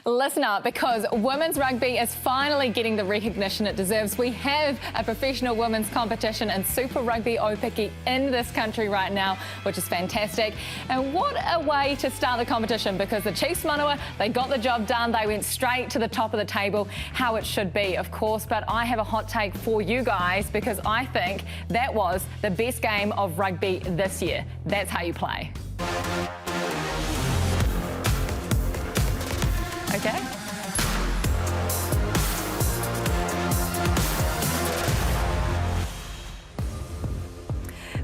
Listen up, because women's rugby is finally getting the recognition it deserves. We have a professional women's competition in Super Rugby Aupiki in this country right now, which is fantastic. And what a way to start the competition, because the Chiefs Manawa, they got the job done. They went straight to the top of the table, how it should be, of course. But I have a hot take for you guys, because I think that was the best game of rugby this year. That's how you play. Okay.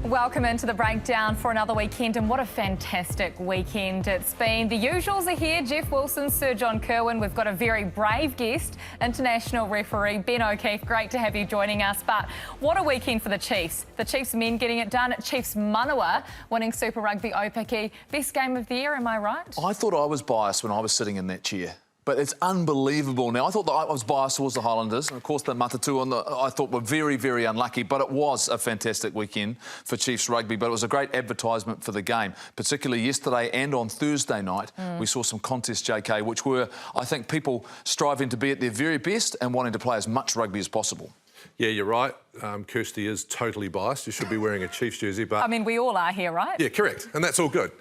Welcome into the breakdown for another weekend, and what a fantastic weekend it's been. The usuals are here: Jeff Wilson, Sir John Kerwin. We've got a very brave guest, international referee Ben O'Keefe. Great to have you joining us. But what a weekend for the Chiefs. The Chiefs men getting it done. Chiefs Manawa winning Super Rugby Aupiki. Best game of the year, am I right? I thought I was biased when I was sitting in that chair. But it's unbelievable now. I thought that I was biased towards the Highlanders. And, of course, the Matatu I thought were very, very unlucky. But it was a fantastic weekend for Chiefs rugby. But it was a great advertisement for the game, particularly yesterday and on Thursday night. We saw some contests, JK, which were, I think, people striving to be at their very best and wanting to play as much rugby as possible. Yeah, you're right. Kirsty is totally biased. You should be wearing a Chiefs jersey. But I mean, we all are here, right? Yeah, correct. And that's all good.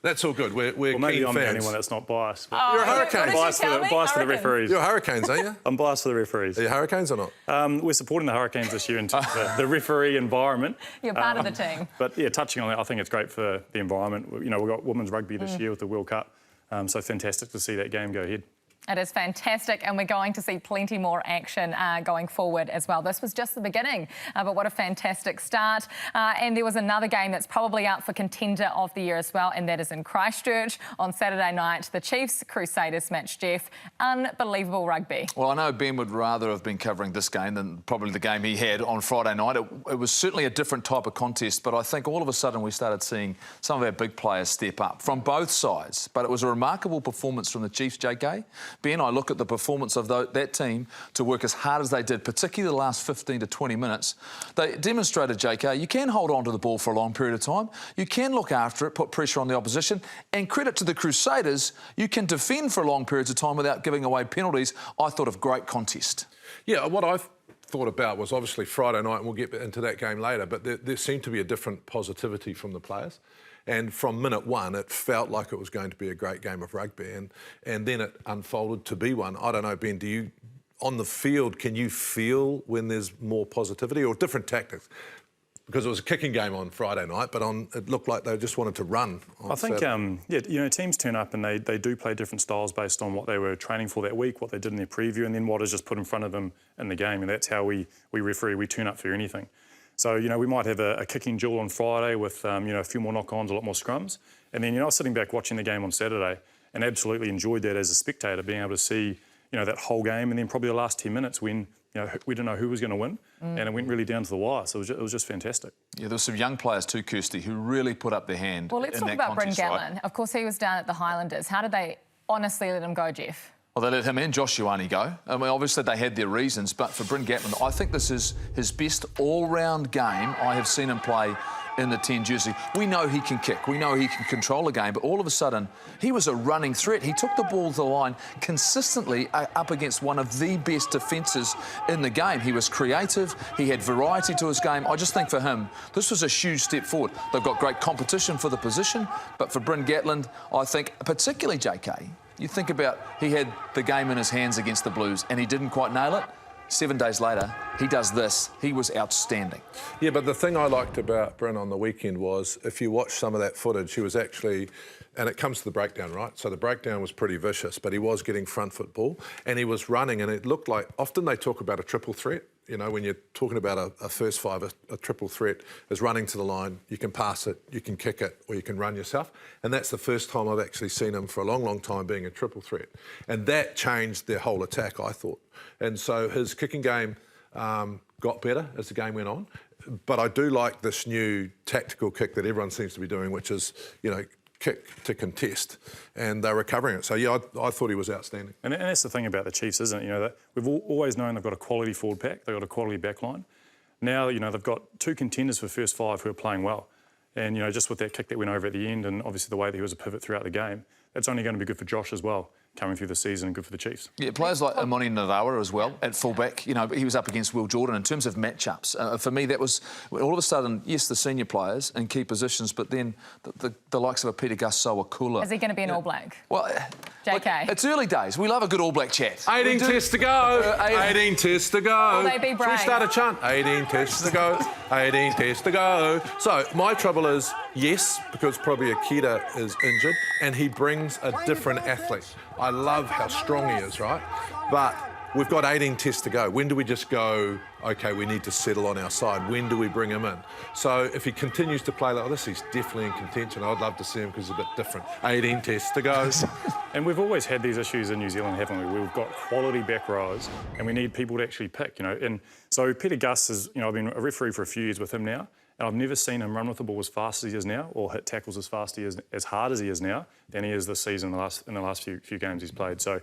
That's all good. We're well, maybe keen I'm fans. the only one that's not biased. Oh, you're a Hurricane. Biased for the referees. You're Hurricanes, aren't you? I'm biased for the referees. Are you Hurricanes or not? We're supporting the Hurricanes this year in terms of the referee environment. You're part of the team. But yeah, touching on that, I think it's great for the environment. You know, we've got women's rugby this year with the World Cup, so fantastic to see that game go ahead. It is fantastic, and we're going to see plenty more action going forward as well. This was just the beginning, but what a fantastic start. And there was another game that's probably out for contender of the year as well, and that is in Christchurch on Saturday night. The Chiefs Crusaders match, Jeff. Unbelievable rugby. Well, I know Ben would rather have been covering this game than probably the game he had on Friday night. It was certainly a different type of contest, but I think all of a sudden we started seeing some of our big players step up from both sides. But it was a remarkable performance from the Chiefs, JK. Ben, I look at the performance of that team to work as hard as they did, particularly the last 15 to 20 minutes. They demonstrated, JK, you can hold on to the ball for a long period of time. You can look after it, put pressure on the opposition. And credit to the Crusaders, you can defend for long periods of time without giving away penalties. I thought of great contest. Yeah, what I've thought about was obviously Friday night, and we'll get into that game later, but there seemed to be a different positivity from the players. And from minute one, it felt like it was going to be a great game of rugby. And then it unfolded to be one. I don't know, Ben, on the field, can you feel when there's more positivity or different tactics? Because it was a kicking game on Friday night, but it looked like they just wanted to run. I think, yeah, you know, teams turn up and they do play different styles based on what they were training for that week, what they did in their preview, and then what is just put in front of them in the game. And that's how we referee. We turn up for anything. So, you know, we might have a kicking duel on Friday with, you know, a few more knock-ons, a lot more scrums. And then, you know, I was sitting back watching the game on Saturday and absolutely enjoyed that as a spectator, being able to see, you know, that whole game, and then probably the last 10 minutes when, you know, we didn't know who was going to win, and it went really down to the wire. So it was just fantastic. Yeah, there were some young players too, Kirsty, who really put up their hand. Well, let's talk about Bryn Gatlin. Right? Of course, he was down at the Highlanders. How did they honestly let him go, Jeff? Well, they let him and Josh Ioane go. I mean, obviously they had their reasons, but for Bryn Gatlin, I think this is his best all-round game I have seen him play in the 10 jersey. We know he can kick, we know he can control a game, but all of a sudden, he was a running threat. He took the ball to the line consistently up against one of the best defences in the game. He was creative, he had variety to his game. I just think for him, this was a huge step forward. They've got great competition for the position, but for Bryn Gatlin, I think, particularly JK, you think about he had the game in his hands against the Blues and he didn't quite nail it. 7 days later, he does this. He was outstanding. Yeah, but the thing I liked about Bryn on the weekend was, if you watch some of that footage, he was actually, and it comes to the breakdown, right? So the breakdown was pretty vicious, but he was getting front foot ball and he was running, and it looked like, often they talk about a triple threat. You know, when you're talking about a first five, a triple threat is running to the line, you can pass it, you can kick it, or you can run yourself. And that's the first time I've actually seen him for a long, long time being a triple threat. And that changed their whole attack, I thought. And so his kicking game got better as the game went on. But I do like this new tactical kick that everyone seems to be doing, which is, you know, kick to contest, and they're recovering it. So, yeah, I thought he was outstanding. And that's the thing about the Chiefs, isn't it? You know, that we've always known they've got a quality forward pack, they've got a quality back line. Now, you know, they've got two contenders for first five who are playing well. And, you know, just with that kick that went over at the end and obviously the way that he was a pivot throughout the game, that's only going to be good for Josh as well. coming through the season and good for the Chiefs. Yeah, players like Imoni Narawa as well at fullback. You know, he was up against Will Jordan in terms of matchups. For me, that was all of a sudden, yes, the senior players in key positions, but then the likes of a Peter Gus-Sowakula. Is he going to be an All Black? Well, JK. Look, it's early days. We love a good All Black chat. 18 tests to go. 18 tests to go. Will they be Should brave? we start a chant? 18 tests to go. 18 tests to go. So my trouble is, yes, because probably Akita is injured, and he brings a different athlete. I love how strong he is, right? But we've got 18 tests to go. When do we just go, OK, we need to settle on our side? When do we bring him in? So if he continues to play like this, he's definitely in contention. I'd love to see him because he's a bit different. 18 tests to go. And we've always had these issues in New Zealand, haven't we? We've got quality back rows and we need people to actually pick, you know. And so Peter Gus is, you know, I've been a referee for a few years with him now, and I've never seen him run with the ball as fast as he is now, or hit tackles as fast as hard as he is now, than he is this season in the last few games he's played. So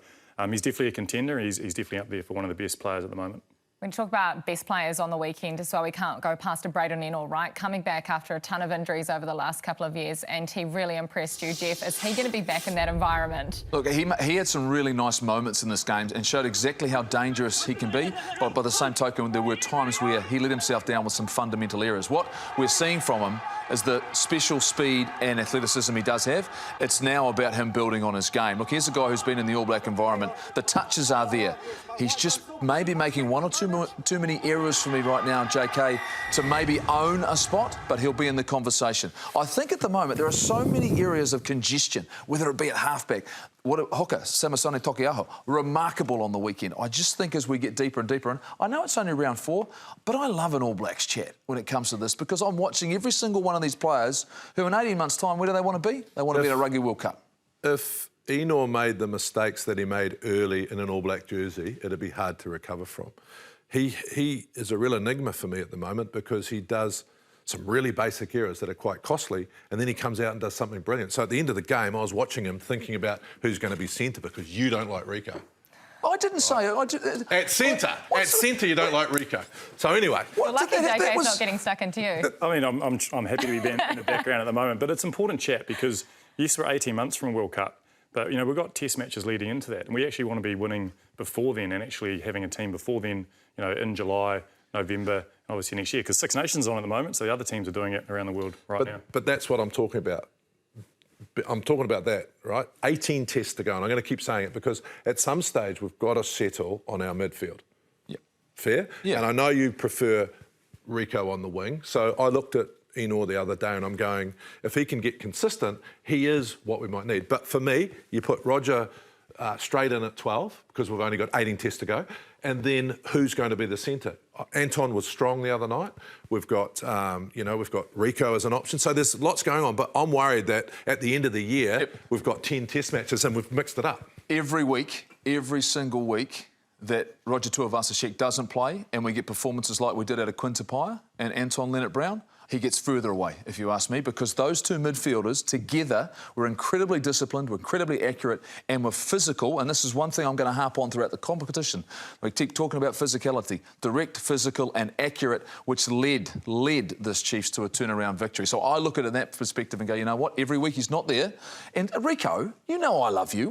he's definitely a contender. He's definitely up there for one of the best players at the moment. When you talk about best players on the weekend as well, we can't go past a Braden Ennell, right? Coming back after a ton of injuries over the last couple of years, and he really impressed you, Jeff. Is he going to be back in that environment? Look, he had some really nice moments in this game and showed exactly how dangerous he can be. But by the same token, there were times where he let himself down with some fundamental errors. What we're seeing from him is the special speed and athleticism he does have. It's now about him building on his game. Look, here's a guy who's been in the All Black environment. The touches are there. He's just maybe making one or too many errors for me right now, JK, to maybe own a spot, but he'll be in the conversation. I think at the moment there are so many areas of congestion, whether it be at halfback. What a hooker, Samasone Tokiaho, remarkable on the weekend. I just think as we get deeper and deeper in, I know it's only round 4, but I love an All Blacks chat when it comes to this because I'm watching every single one of these players who in 18 months' time, where do they want to be? They want to be in a Rugby World Cup. If Ennell made the mistakes that he made early in an All Black jersey, it'd be hard to recover from. He is a real enigma for me at the moment because he does some really basic errors that are quite costly, and then he comes out and does something brilliant. So at the end of the game, I was watching him thinking about who's going to be centre because you don't like Rico. I didn't say... At centre, you don't like Rico. So anyway... Well, lucky JK's not getting stuck into you. I mean, I'm happy to be in the background at the moment, but it's important chat because, yes, we're 18 months from a World Cup, but, you know, we've got test matches leading into that, and we actually want to be winning before then and actually having a team before then, you know, in July, November, obviously next year, because Six Nations on at the moment, so the other teams are doing it around the world now. But that's what I'm talking about. I'm talking about that, right? 18 tests to go, and I'm going to keep saying it because at some stage we've got to settle on our midfield. Yeah. Fair? Yeah. And I know you prefer Rico on the wing, so I looked at Ennell the other day and I'm going, if he can get consistent, he is what we might need. But for me, you put Roger straight in at 12 because we've only got 18 tests to go. And then who's going to be the centre? Anton was strong the other night. We've got, we've got Rico as an option. So there's lots going on. But I'm worried that at the end of the year, we've got 10 test matches and we've mixed it up. Every week, every single week that Roger Tuivasa-Sheck doesn't play and we get performances like we did out of Quintapaya and Anton Leonard-Brown, he gets further away, if you ask me, because those two midfielders together were incredibly disciplined, were incredibly accurate and were physical. And this is one thing I'm going to harp on throughout the competition. We keep talking about physicality, direct, physical and accurate, which led this Chiefs to a turnaround victory. So I look at it in that perspective and go, you know what, every week he's not there. And Rico, you know I love you.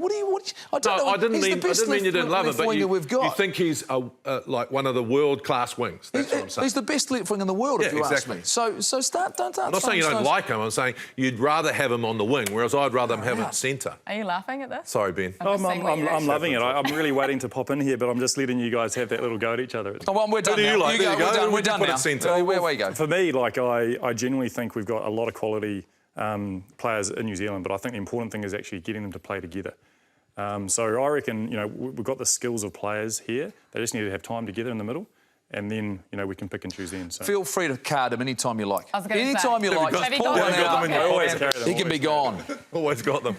I don't know. I didn't mean you didn't love him, but you think he's like one of the world-class wings. That's what I'm saying. He's the best left wing in the world, if you ask me. So don't I'm not saying you don't like him. I'm saying you'd rather have him on the wing, whereas I'd rather have him at centre. Are you laughing at this? Sorry, Ben. I'm loving it. I'm really waiting to pop in here, but I'm just letting you guys have that little go at each other. Oh, well, we're done now. We're done now. Where you go? For me, like, I genuinely think we've got a lot of quality players in New Zealand, but I think the important thing is actually getting them to play together. So I reckon, you know, we've got the skills of players here. They just need to have time together in the middle. And then, you know, we can pick and choose then. So. Feel free to card him anytime you like. Anytime you like. Have you got them? He can be gone. Always got them.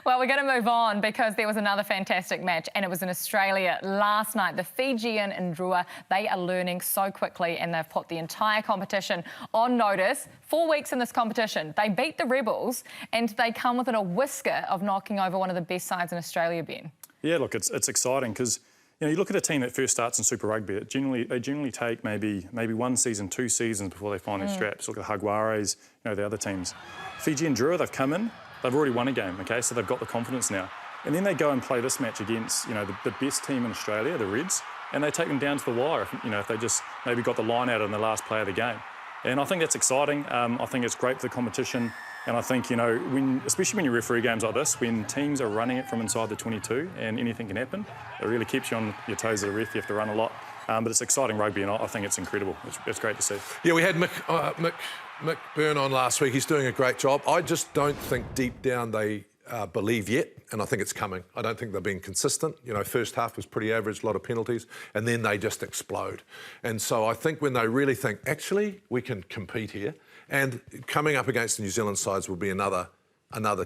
Well, we're going to move on because there was another fantastic match and it was in Australia last night. The Fijian Ndrua, they are learning so quickly and they've put the entire competition on notice. 4 weeks in this competition. They beat the Rebels and they come within a whisker of knocking over one of the best sides in Australia, Ben. Yeah, look, it's exciting because, you know, you look at a team that first starts in Super Rugby, they generally take maybe 1 season, 2 seasons before they find their straps. Look at Hagwares, you know, the other teams. Fiji and Ndrua, they've come in, they've already won a game, okay, so they've got the confidence now. And then they go and play this match against, the best team in Australia, the Reds, and they take them down to the wire, if they just maybe got the line out in the last play of the game. And I think that's exciting. I think it's great for the competition. And I think, especially when you referee games like this, when teams are running it from inside the 22 and anything can happen, it really keeps you on your toes as a ref. You have to run a lot. But it's exciting rugby, and I think it's incredible. It's great to see. Yeah, we had Mick Byrne on last week. He's doing a great job. I just don't think deep down they believe yet, and I think it's coming. I don't think they're being consistent. First half was pretty average, a lot of penalties, and then they just explode. And so I think when they really think, actually, we can compete here, and coming up against the New Zealand sides will be another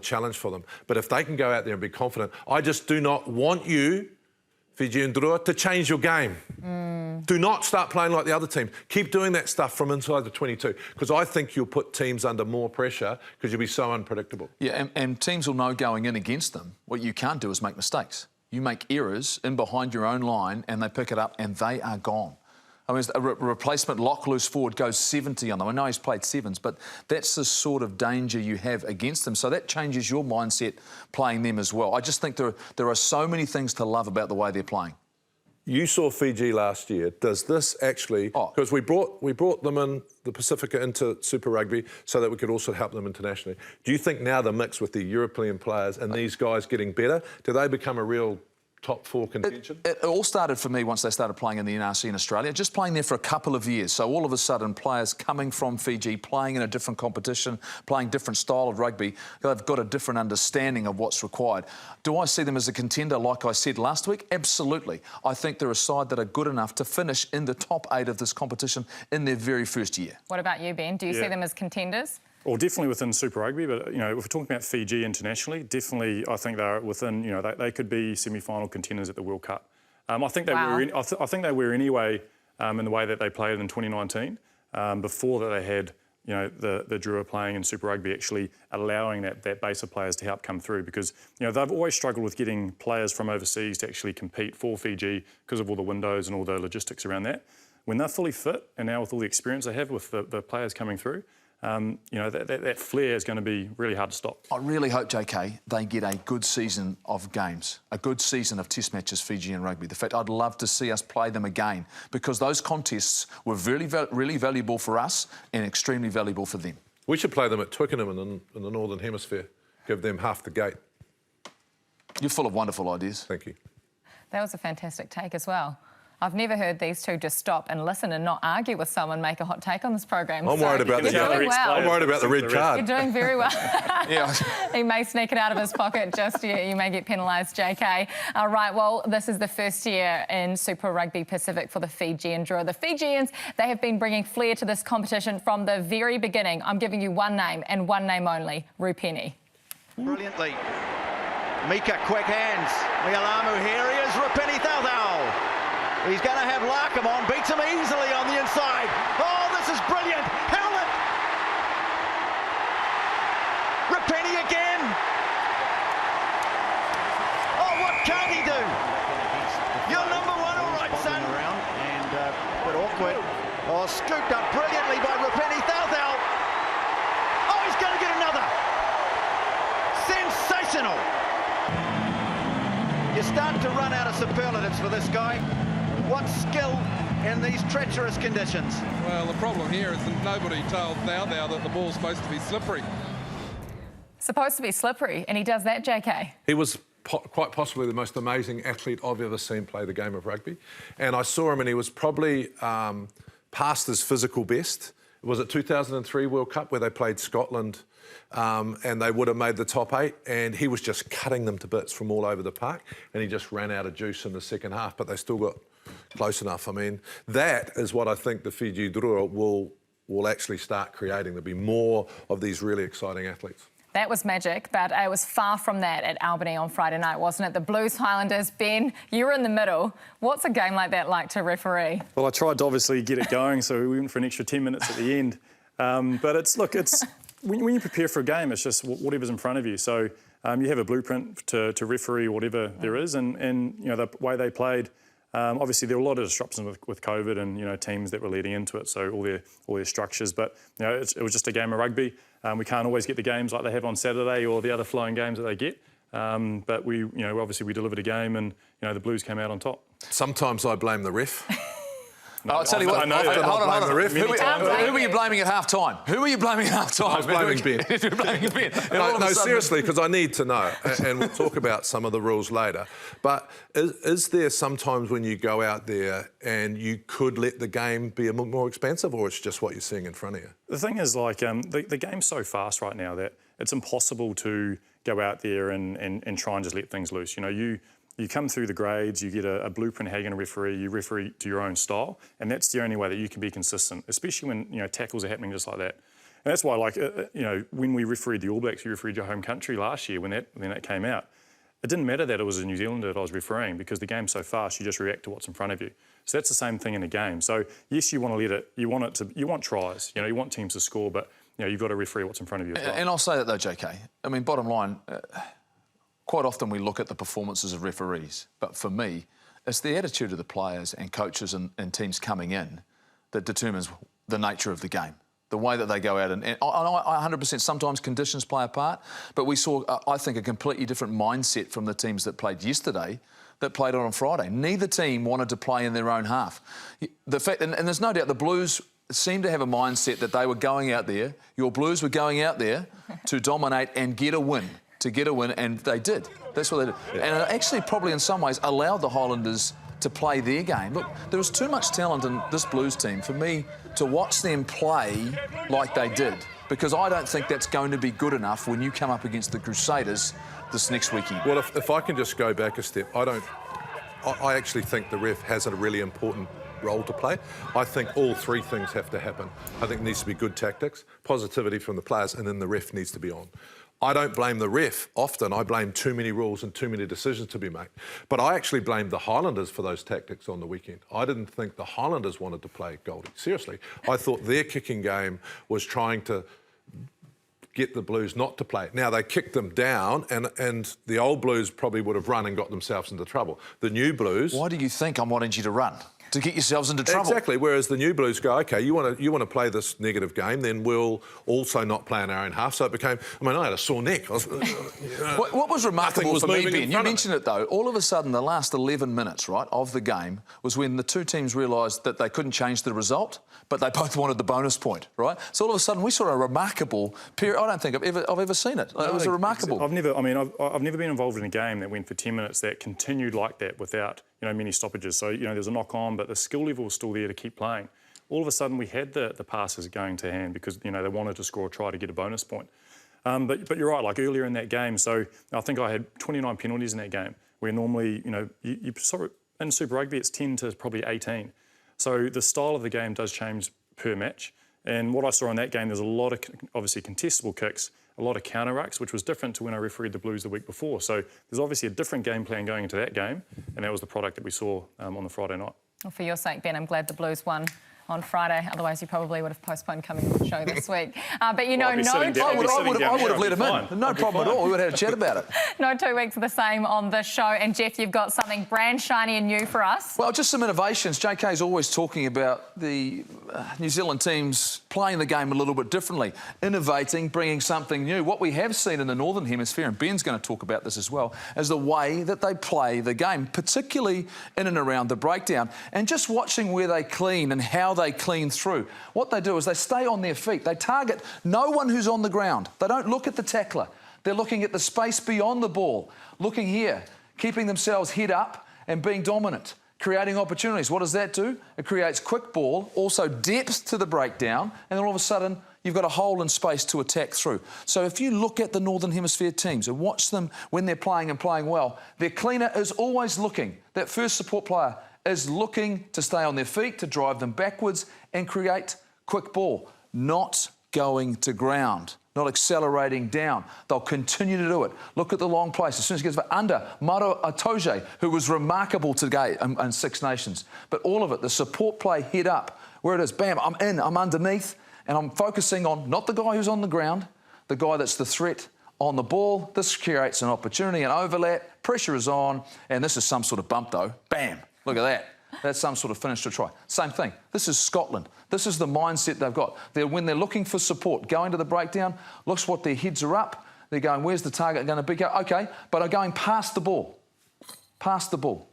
challenge for them. But if they can go out there and be confident, I just do not want you, Fiji and Drua, to change your game. Do not start playing like the other team. Keep doing that stuff from inside the 22, because I think you'll put teams under more pressure because you'll be so unpredictable. Yeah, and teams will know going in against them, what you can't do is make mistakes. You make errors in behind your own line and they pick it up and they are gone. I mean, a replacement lock-loose forward goes 70 on them. I know he's played sevens, but that's the sort of danger you have against them. So that changes your mindset playing them as well. I just think there are so many things to love about the way they're playing. You saw Fiji last year. Does this actually... Because we brought them in, the Pacifica, into Super Rugby so that we could also help them internationally. Do you think now the mix with the European players and these guys getting better, do they become a real top four contention? It all started for me once they started playing in the NRC in Australia, just playing there for a couple of years. So all of a sudden, players coming from Fiji, playing in a different competition, playing different style of rugby, they've got a different understanding of what's required. Do I see them as a contender, like I said last week? Absolutely. I think they're a side that are good enough to finish in the top 8 of this competition in their very first year. What about you, Ben? Do you see them as contenders? Well, definitely within Super Rugby, but, if we're talking about Fiji internationally, definitely I think they're within, they could be semi-final contenders at the World Cup. I think they were. I think they were anyway in the way that they played in 2019. Before that, they had, the Drua playing in Super Rugby actually allowing that base of players to help come through, because they've always struggled with getting players from overseas to actually compete for Fiji because of all the windows and all the logistics around that. When they're fully fit, and now with all the experience they have with the players coming through, that flair is going to be really hard to stop. I really hope, JK, they get a good season of games, a good season of test matches, Fijian rugby. The fact I'd love to see us play them again, because those contests were really valuable for us and extremely valuable for them. We should play them at Twickenham in the Northern Hemisphere. Give them half the gate. You're full of wonderful ideas. Thank you. That was a fantastic take as well. I've never heard these two just stop and listen and not argue with someone, make a hot take on this program. I'm worried about the red card. You're doing very well. Yeah. He may sneak it out of his pocket just yet. You may get penalised, JK. All right, well, this is the first year in Super Rugby Pacific for the Fijian Drua. The Fijians, they have been bringing flair to this competition from the very beginning. I'm giving you one name and one name only, Rupeni. Brilliantly. Mika, quick hands. Mialamu, here he is, Rupeni Thautau. He's going to have Larkham on, beats him easily on the inside. Oh, this is brilliant. Howlett. Rupeni again. Oh, what can't he do? You're number one, all right, son. Around and a bit awkward. Oh, scooped up brilliantly by Rupeni Thautau. Oh, he's going to get another. Sensational. You start to run out of superlatives for this guy. What skill in these treacherous conditions. Well, the problem here is that nobody told Thautau that the ball's supposed to be slippery. Supposed to be slippery, and he does that, JK. He was quite possibly the most amazing athlete I've ever seen play the game of rugby. And I saw him and he was probably past his physical best. It was at 2003 World Cup where they played Scotland and they would have made the top 8, and he was just cutting them to bits from all over the park, and he just ran out of juice in the second half, but they still got close enough. I mean, that is what I think the Fiji Drua will actually start creating. There'll be more of these really exciting athletes. That was magic, but it was far from that at Albany on Friday night, wasn't it? The Blues Highlanders. Ben, you were in the middle. What's a game like that like to referee? Well, I tried to obviously get it going, so we went for an extra 10 minutes at the end. But it's when you prepare for a game, it's just whatever's in front of you. So you have a blueprint to referee whatever there is, and the way they played. Obviously, there were a lot of disruptions with COVID and teams that were leading into it, so all their structures. But it was just a game of rugby. We can't always get the games like they have on Saturday or the other flowing games that they get. But we, obviously we delivered a game, and the Blues came out on top. Sometimes I blame the ref. I'll tell you what. Hold on. The ref. Who were you blaming at half time? Who were you blaming at half time? I was blaming Ben. You're blaming Ben. No, seriously, because I need to know, and we'll talk about some of the rules later. But is there sometimes when you go out there and you could let the game be a bit more expansive, or it's just what you're seeing in front of you? The thing is, the game's so fast right now that it's impossible to go out there and try and just let things loose. You come through the grades, you get a blueprint how you're going to referee, you referee to your own style, and that's the only way that you can be consistent, especially when tackles are happening just like that. And that's why, when we refereed the All Blacks, we refereed your home country last year when that came out. It didn't matter that it was a New Zealander that I was refereeing, because the game's so fast, you just react to what's in front of you. So that's the same thing in a game. So yes, you want tries, you want teams to score, but you've got to referee what's in front of you as well. And I'll say that though, JK. I mean, bottom line. Quite often we look at the performances of referees, but for me, it's the attitude of the players and coaches and teams coming in that determines the nature of the game. The way that they go out, and I 100%, sometimes conditions play a part, but we saw, I think, a completely different mindset from the teams that played yesterday that played on Friday. Neither team wanted to play in their own half. The fact, and there's no doubt the Blues seemed to have a mindset that they were going out there, your Blues were going out there to dominate and get a win. And they did. That's what they did. Yeah. And it actually probably in some ways allowed the Highlanders to play their game. Look, there was too much talent in this Blues team for me to watch them play like they did, because I don't think that's going to be good enough when you come up against the Crusaders this next weekend. Well, if I can just go back a step, I actually think the ref has a really important role to play. I think all three things have to happen. I think it needs to be good tactics, positivity from the players, and then the ref needs to be on. I don't blame the ref often. I blame too many rules and too many decisions to be made. But I actually blame the Highlanders for those tactics on the weekend. I didn't think the Highlanders wanted to play Goldie. Seriously. I thought their kicking game was trying to get the Blues not to play. Now, they kicked them down, and the old Blues probably would have run and got themselves into trouble. The new Blues... Why do you think I'm wanting you to run? To get yourselves into trouble. Exactly, whereas the new Blues go, OK, you want to play this negative game, then we'll also not play in our own half. So it became... I had a sore neck. What was remarkable for me, Ben, you mentioned it though, all of a sudden the last 11 minutes, right, of the game was when the two teams realised that they couldn't change the result, but they both wanted the bonus point, right? So all of a sudden we saw a remarkable period. I don't think I've ever seen it. It was a remarkable... I've never been involved in a game that went for 10 minutes that continued like that without many stoppages. So there's a knock on, but the skill level was still there to keep playing. All of a sudden we had the passes going to hand because they wanted to score or try to get a bonus point. But you're right, like earlier in that game, so I think I had 29 penalties in that game, where normally you saw in Super Rugby it's 10 to probably 18. So the style of the game does change per match. And what I saw in that game, there's a lot of obviously contestable kicks, a lot of counter rucks, which was different to when I refereed the Blues the week before. So there's obviously a different game plan going into that game, and that was the product that we saw on the Friday night. Well, for your sake, Ben, I'm glad the Blues won on Friday. Otherwise, you probably would have postponed coming on the show this week. But I would have let him in. No problem at all. We would have had a chat about it. No 2 weeks are the same on the show. And Jeff, you've got something brand shiny and new for us. Well, just some innovations. JK's always talking about the New Zealand teams playing the game a little bit differently, innovating, bringing something new. What we have seen in the Northern Hemisphere, and Ben's going to talk about this as well, is the way that they play the game, particularly in and around the breakdown, and just watching where they clean and how they clean through. What they do is they stay on their feet. They target no one who's on the ground. They don't look at the tackler. They're looking at the space beyond the ball, looking here, keeping themselves head up and being dominant, creating opportunities. What does that do? It creates quick ball, also depth to the breakdown, and then all of a sudden you've got a hole in space to attack through. So if you look at the Northern Hemisphere teams and watch them when they're playing and playing well, their cleaner is always looking. That first support player is looking to stay on their feet, to drive them backwards and create quick ball, not going to ground, not accelerating down. They'll continue to do it. Look at the long place. As soon as he gets under, Maro Atoje, who was remarkable today in Six Nations. But all of it, the support play head up, where it is, bam, I'm in, I'm underneath, and I'm focusing on not the guy who's on the ground, the guy that's the threat on the ball. This creates an opportunity, an overlap, pressure is on, and this is some sort of bump though. Bam, look at that. That's some sort of finish to try. Same thing. This is Scotland. This is the mindset they've got. When they're looking for support, going to the breakdown, looks what their heads are up. They're going, where's the target going to be? OK, but are going past the ball. Past the ball.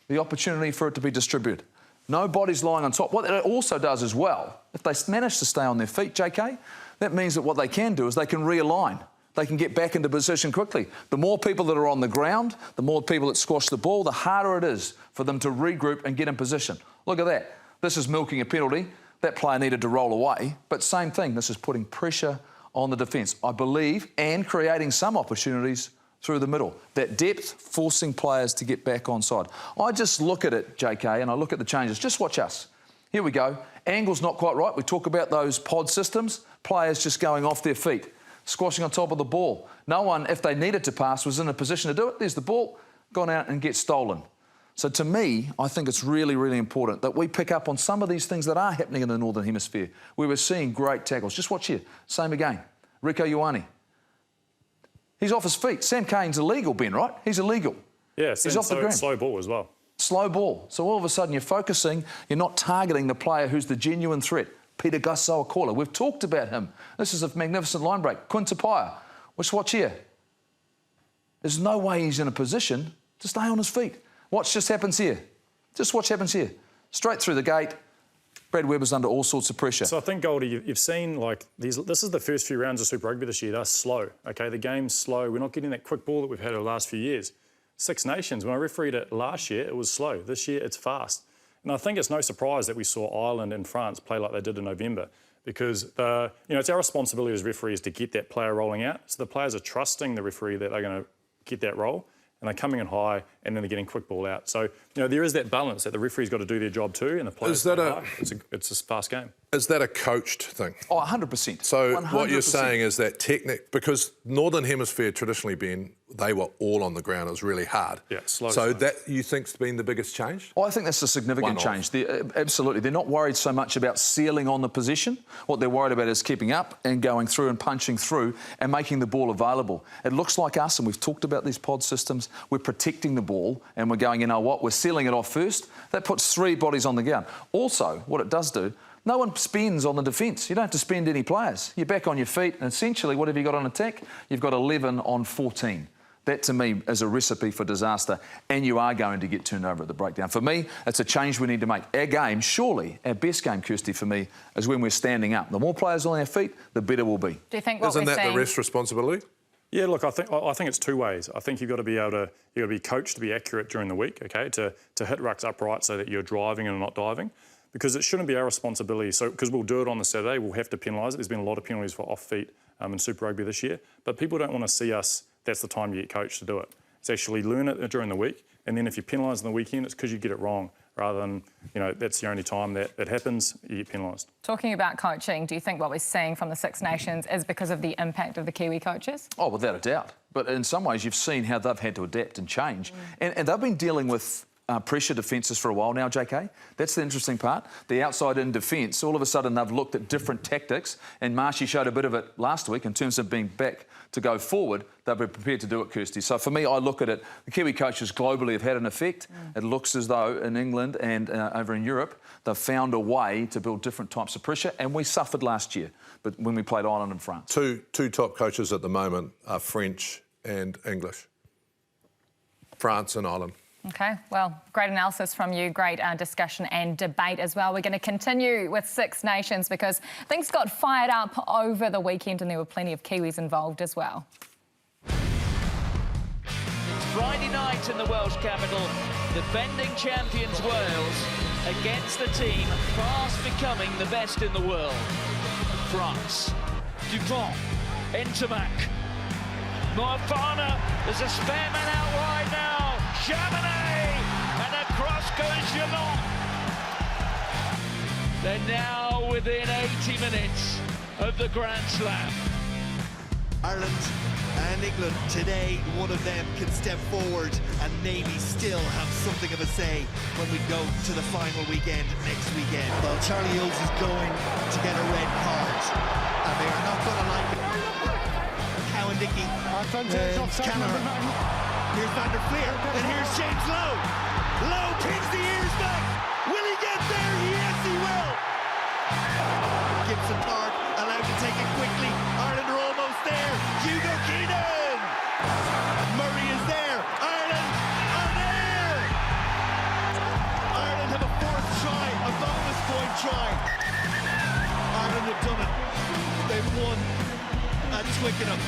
The opportunity for it to be distributed. No bodies lying on top. What it also does as well, if they manage to stay on their feet, JK, that means that what they can do is they can realign. They can get back into position quickly. The more people that are on the ground, the more people that squash the ball, the harder it is for them to regroup and get in position. Look at that. This is milking a penalty. That player needed to roll away. But same thing, this is putting pressure on the defence, I believe, and creating some opportunities through the middle. That depth, forcing players to get back onside. I just look at it, JK, and I look at the changes. Just watch us. Here we go. Angle's not quite right. We talk about those pod systems. Players just going off their feet, squashing on top of the ball. No one, if they needed to pass, was in a position to do it. There's the ball, gone out and gets stolen. So to me, I think it's really, really important that we pick up on some of these things that are happening in the Northern Hemisphere. We were seeing great tackles. Just watch here. Same again. Rieko Ioane. He's off his feet. Sam Cane's illegal, Ben, right? He's illegal. Yeah, he's off the ground. Slow ball as well. Slow ball. So all of a sudden you're focusing, you're not targeting the player who's the genuine threat. Peter Gasoa-Kola. We've talked about him. This is a magnificent line break. Quintapaya. Just watch here. There's no way he's in a position to stay on his feet. Watch just happens here. Just watch happens here. Straight through the gate. Brad Webber's under all sorts of pressure. So I think, Goldie, you've seen, like, this is the first few rounds of Super Rugby this year. They're slow, OK? The game's slow. We're not getting that quick ball that we've had over the last few years. Six Nations, when I refereed it last year, it was slow. This year, it's fast. And I think it's no surprise that we saw Ireland and France play like they did in November because, it's our responsibility as referees to get that player rolling out. So the players are trusting the referee that they're going to get that roll. And they're coming in high, and then they're getting quick ball out. So, there is that balance that the referee's got to do their job too, and the players. It's a fast game. Is that a coached thing? Oh, 100%. So 100%. What you're saying is that technique, because Northern Hemisphere traditionally, Ben, they were all on the ground. It was really hard. Yeah, slow. So that you think's been the biggest change? Oh, I think that's a significant change. Absolutely. They're not worried so much about sealing on the position. What they're worried about is keeping up and going through and punching through and making the ball available. It looks like us, and we've talked about these pod systems, we're protecting the ball and we're going, you know what, we're sealing it off first. That puts three bodies on the ground. Also, what it does do, no one spends on the defence. You don't have to spend any players. You're back on your feet, and essentially, what have you got on attack? You've got 11 on 14. That, to me, is a recipe for disaster, and you are going to get turned over at the breakdown. For me, it's a change we need to make. Our game, surely, our best game, Kirsty, for me, is when we're standing up. The more players on our feet, the better we'll be. Do you think what Isn't we're that seeing... the ref's responsibility? Yeah, look, I think it's two ways. I think you've got to be able to, you've got to be coached to be accurate during the week, OK, to hit rucks upright so that you're driving and not diving, because it shouldn't be our responsibility. So, because we'll do it on the Saturday, we'll have to penalise it. There's been a lot of penalties for off feet in Super Rugby this year, but people don't want to see us. That's the time you get coached to do it. It's actually learn it during the week, and then if you penalise on the weekend, it's because you get it wrong, rather than, that's the only time that it happens, you get penalised. Talking about coaching, do you think what we're seeing from the Six Nations is because of the impact of the Kiwi coaches? Oh, without a doubt. But in some ways, you've seen how they've had to adapt and change. And they've been dealing with pressure defences for a while now, JK. That's the interesting part. The outside-in defence, all of a sudden they've looked at different tactics, and Marshy showed a bit of it last week in terms of being back to go forward. They've been prepared to do it, Kirsty. So for me, I look at it, the Kiwi coaches globally have had an effect. It looks as though in England and over in Europe, they've found a way to build different types of pressure, and we suffered last year, but when we played Ireland and France. Two top coaches at the moment are French and English. France and Ireland. OK, well, great analysis from you, great discussion and debate as well. We're going to continue with Six Nations because things got fired up over the weekend and there were plenty of Kiwis involved as well. It's Friday night in the Welsh capital. Defending champions Wales against the team fast becoming the best in the world. France, Dupont, Intermac, Moafana, there's a spare man out wide now. Chamonix, and across goes Geelong. They're now within 80 minutes of the Grand Slam. Ireland and England today, one of them can step forward and maybe still have something of a say when we go to the final weekend next weekend. Well, Charlie Oates is going to get a red card, and they are not going to like it. Cowan-Dickey, Cameron. Here's Van der Fleer, and here's James Lowe. Lowe pins the ears back. Will he get there? Yes, he will. Gibson Park allowed to take it quickly. Ireland are almost there. Hugo Keane. Twickenham.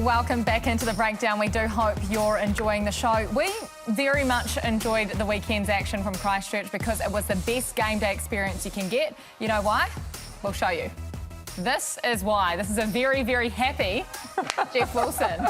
Welcome back into the breakdown. We do hope you're enjoying the show. We very much enjoyed the weekend's action from Christchurch because it was the best game day experience you can get. You know why? We'll show you. This is why. This is a very, very happy Jeff Wilson.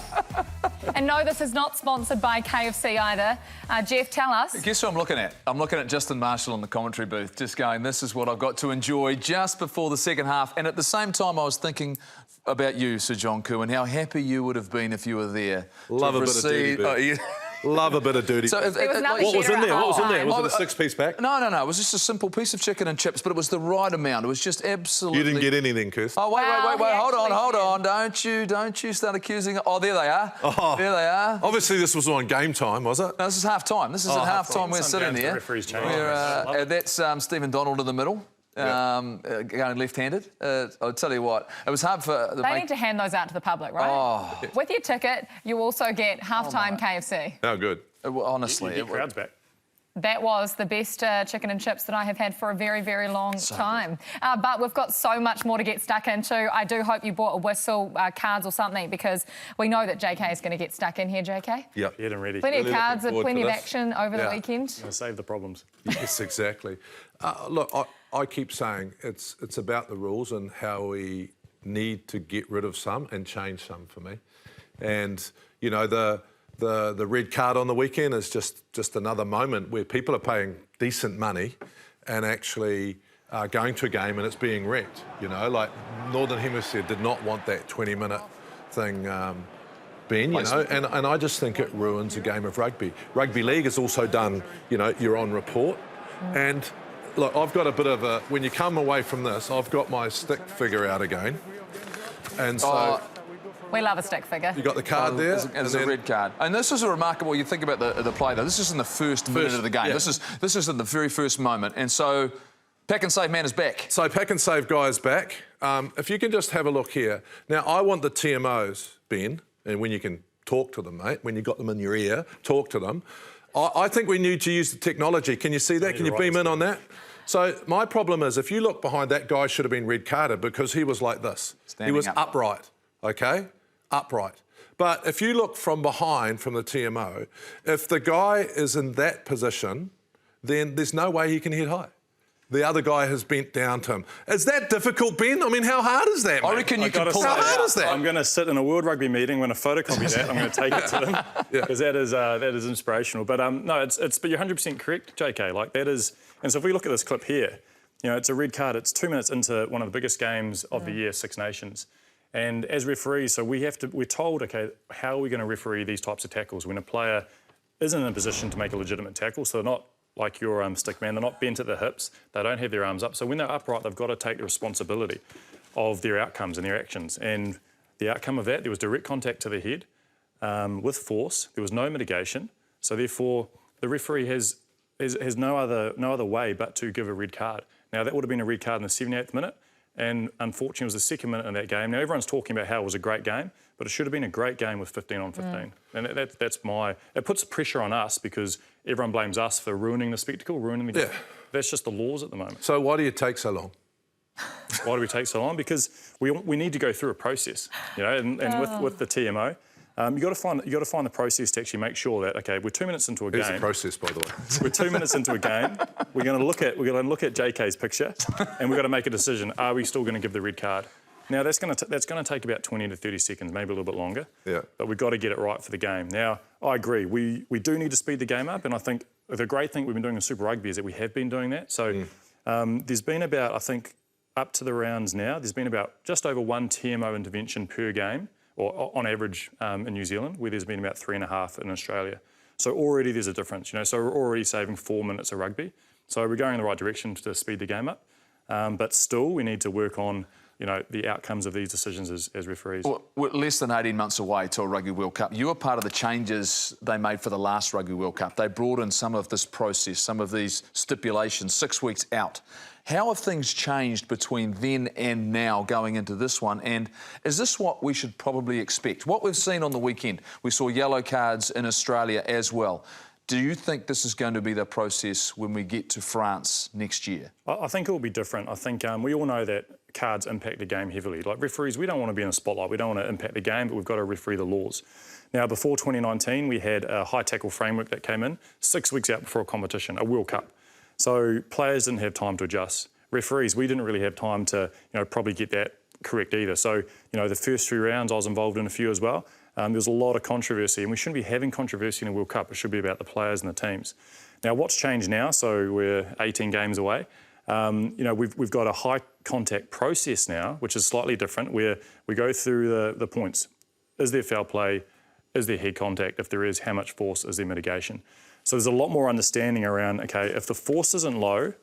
And no, this is not sponsored by KFC either. Jeff, tell us. Guess who I'm looking at? I'm looking at Justin Marshall in the commentary booth, just going, this is what I've got to enjoy just before the second half. And at the same time, I was thinking about you, Sir John Koo, and how happy you would have been if you were there. Love a bit of dirty. Love a bit of dirty. What was in there? What was it, a six-piece pack? No. It was just a simple piece of chicken and chips, but it was the right amount. It was just absolutely... You didn't get anything, Kirst. Oh, wait. Hold on. Don't you start accusing... Oh, there they are. Oh. There they are. Obviously, this was on game time, was it? No, this is half-time. This is at half-time. We're sitting there. That's Stephen Donald in the middle. Going left-handed. I'll tell you what, it was hard for... They need to hand those out to the public, right? Oh. With your ticket, you also get half-time KFC. Oh, good. Honestly. You get crowds back. That was the best chicken and chips that I have had for a very, very long time. But we've got so much more to get stuck into. I do hope you bought a whistle, cards or something, because we know that JK is going to get stuck in here, JK. Yeah. Get them ready. Plenty of cards and plenty of action over the weekend. Gonna save the problems. Yes, exactly. Look, I keep saying it's about the rules and how we need to get rid of some and change some for me. And, you know, the red card on the weekend is just another moment where people are paying decent money and actually going to a game and it's being wrecked. You know, like Northern Hemisphere did not want that 20-minute thing, Ben, you know, and I just think it ruins a game of rugby. Rugby league has also done, you know, you're on report. And look, I've got a bit of a, when you come away from this, I've got my stick figure out again. And so... We love a stick figure. You got the card there. There's a red card. And this is a remarkable, you think about the play though, this is in the first minute of the game. Yeah. This is in the very first moment. And so, pack and save man is back. So, pack and save guy is back. If you can just have a look here. Now, I want the TMOs, Ben, and when you can talk to them, mate, when you've got them in your ear, talk to them. I think we need to use the technology. Can you see that? Can you beam in on that? So, my problem is, if you look behind, that guy should have been red carded because he was like this. He was upright, okay? Upright. But if you look from behind, from the TMO, if the guy is in that position, then there's no way he can hit high. The other guy has bent down to him. Is that difficult, Ben? I mean, how hard is that, mate? I reckon you can pull that out. How hard is that? I'm going to sit in a World Rugby meeting, I'm going to photocopy that, I'm going to take it to them, because that is inspirational. But no, but you're 100% correct, JK. Like, that is... And so if we look at this clip here, you know, it's a red card. It's 2 minutes into one of the biggest games of the year, Six Nations. And as referees, so we're told, OK, how are we going to referee these types of tackles when a player isn't in a position to make a legitimate tackle? So they're not like your stick man, they're not bent at the hips, they don't have their arms up. So when they're upright, they've got to take the responsibility of their outcomes and their actions. And the outcome of that, there was direct contact to the head with force. There was no mitigation. So therefore, the referee has no other way but to give a red card. Now, that would have been a red card in the 78th minute. And unfortunately, it was the second minute in that game. Now, everyone's talking about how it was a great game, but it should have been a great game with 15 on 15. And that's my... It puts pressure on us because everyone blames us for ruining the spectacle, ruining the game. Yeah. That's just the laws at the moment. So why do you take so long? Why do we take so long? Because we need to go through a process, you know, and with the TMO, you got to find the process to actually make sure that, okay, we're 2 minutes into a game. Here's the process, by the way. We're 2 minutes into a game. We're going to look at JK's picture, and we've got to make a decision. Are we still going to give the red card? Now that's going to take about 20 to 30 seconds, maybe a little bit longer. Yeah. But we've got to get it right for the game. Now I agree. We do need to speed the game up, and I think the great thing we've been doing in Super Rugby is that we have been doing that. So there's been about, I think, up to the rounds now, there's been about just over one TMO intervention per game, or on average in New Zealand, where there's been about 3.5 in Australia. So already there's a difference, you know. So we're already saving 4 minutes of rugby. So we're going in the right direction to speed the game up. But still, we need to work on, you know, the outcomes of these decisions as referees. Well, we're less than 18 months away to a Rugby World Cup. You were part of the changes they made for the last Rugby World Cup. They brought in some of this process, some of these stipulations 6 weeks out. How have things changed between then and now going into this one? And is this what we should probably expect? What we've seen on the weekend, we saw yellow cards in Australia as well. Do you think this is going to be the process when we get to France next year? I think it will be different. I think we all know that cards impact the game heavily. Like referees, we don't want to be in a spotlight. We don't want to impact the game, but we've got to referee the laws. Now, before 2019, we had a high tackle framework that came in 6 weeks out before a competition, a World Cup. So players didn't have time to adjust. Referees, we didn't really have time to, probably get that correct either. So, the first 3 rounds, I was involved in a few as well. There's a lot of controversy, and we shouldn't be having controversy in a World Cup. It should be about the players and the teams. Now, what's changed now? So we're 18 games away. We've got a high contact process now, which is slightly different, where we go through the points. Is there foul play? Is there head contact? If there is, how much force is there mitigation? So there's a lot more understanding around, okay, if the force isn't low,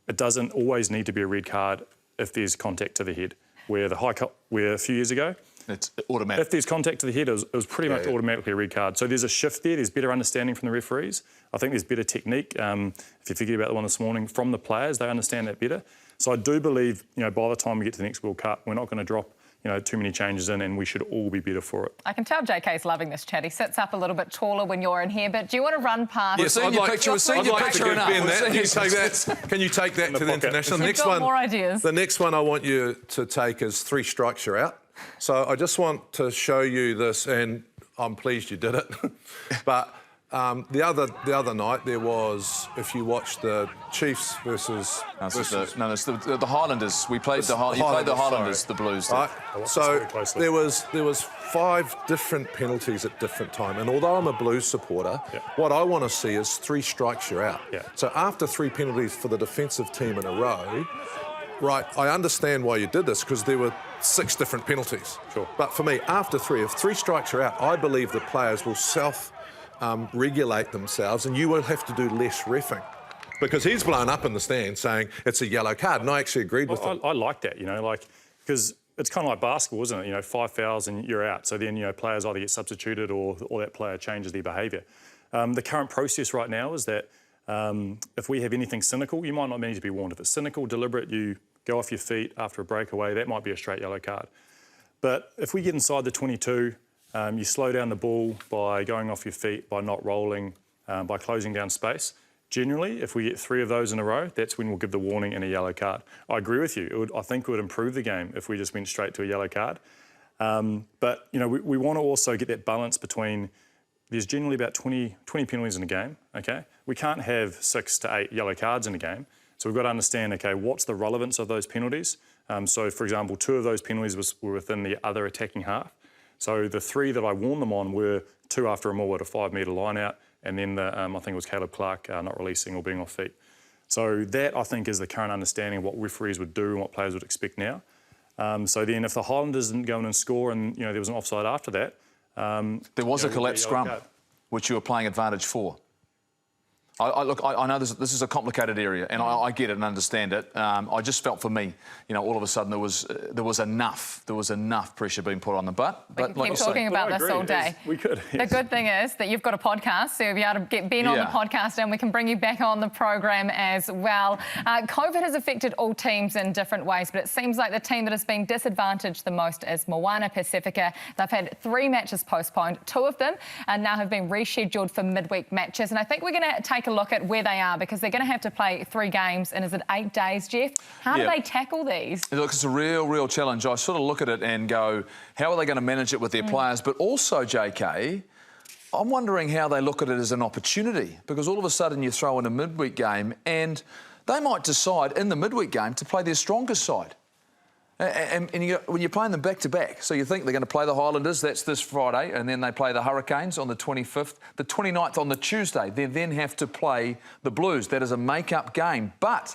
it doesn't always need to be a red card if there's contact to the head. Where a few years ago, it's automatic. If there's contact to the head, it was pretty much automatically a red card. So there's a shift there. There's better understanding from the referees. I think there's better technique. If you forget about the one this morning, from the players, they understand that better. So I do believe, by the time we get to the next World Cup, we're not going to drop, too many changes in, and we should all be better for it. I can tell JK's loving this chat. He sits up a little bit taller when you're in here, but do you want to run past... Yes, I'd like to give Ben that. Can you take that to the international? The next one, more ideas. The next one I want you to take is 3 structure out. So I just want to show you this, and I'm pleased you did it. But the other night there was, if you watched the Chiefs versus it's the Highlanders. We played the Highlanders, the Blues. Right. So there was 5 different penalties at different time, and although I'm a Blues supporter, what I want to see is 3 structure out. So after 3 penalties for the defensive team in a row. Right, I understand why you did this, because there were 6 different penalties. Sure. But for me, after 3, if 3 strikes are out, I believe the players will regulate themselves, and you will have to do less reffing. Because he's blown up in the stand saying it's a yellow card, and I actually agreed with him. I like that, because it's kind of like basketball, isn't it? 5 fouls and you're out. So then, players either get substituted or that player changes their behaviour. The current process right now is that if we have anything cynical, you might not need to be warned. If it's cynical, deliberate, you go off your feet after a breakaway, that might be a straight yellow card. But if we get inside the 22, you slow down the ball by going off your feet, by not rolling, by closing down space. Generally, if we get 3 of those in a row, that's when we'll give the warning and a yellow card. I agree with you. I think it would improve the game if we just went straight to a yellow card. But, we want to also get that balance between... There's generally about 20 penalties in a game, OK? We can't have 6 to 8 yellow cards in a game. So we've got to understand, OK, what's the relevance of those penalties? So, for example, 2 of those penalties were within the other attacking half. So the 3 that I warned them on were 2 after a maul at a 5-metre line out, and then I think it was Caleb Clark not releasing or being off feet. So that, I think, is the current understanding of what referees would do and what players would expect now. So then if the Highlanders didn't go in and score and, there was an offside after that... there was a collapsed scrum, which you were playing advantage for. I know this is a complicated area, and I get it and understand it. I just felt for me, all of a sudden there was enough pressure being put on them. But we can keep talking about this all day. We could. Yes. The good thing is that you've got a podcast, so you'll be able to get Ben on the podcast, and we can bring you back on the program as well. COVID has affected all teams in different ways, but it seems like the team that has been disadvantaged the most is Moana Pacifica. They've had 3 matches postponed. 2 of them now have been rescheduled for midweek matches, and I think we're going to take a look at where they are, because they're going to have to play 3 games in, is it 8 days, Jeff? How do they tackle these? Look, it's a real challenge. I sort of look at it and go, how are they going to manage it with their players? But also, JK, I'm wondering how they look at it as an opportunity, because all of a sudden you throw in a midweek game and they might decide in the midweek game to play their strongest side. And when you're playing them back-to-back, so you think they're going to play the Highlanders, that's this Friday, and then they play the Hurricanes on the 25th, the 29th on the Tuesday. They then have to play the Blues. That is a make-up game, but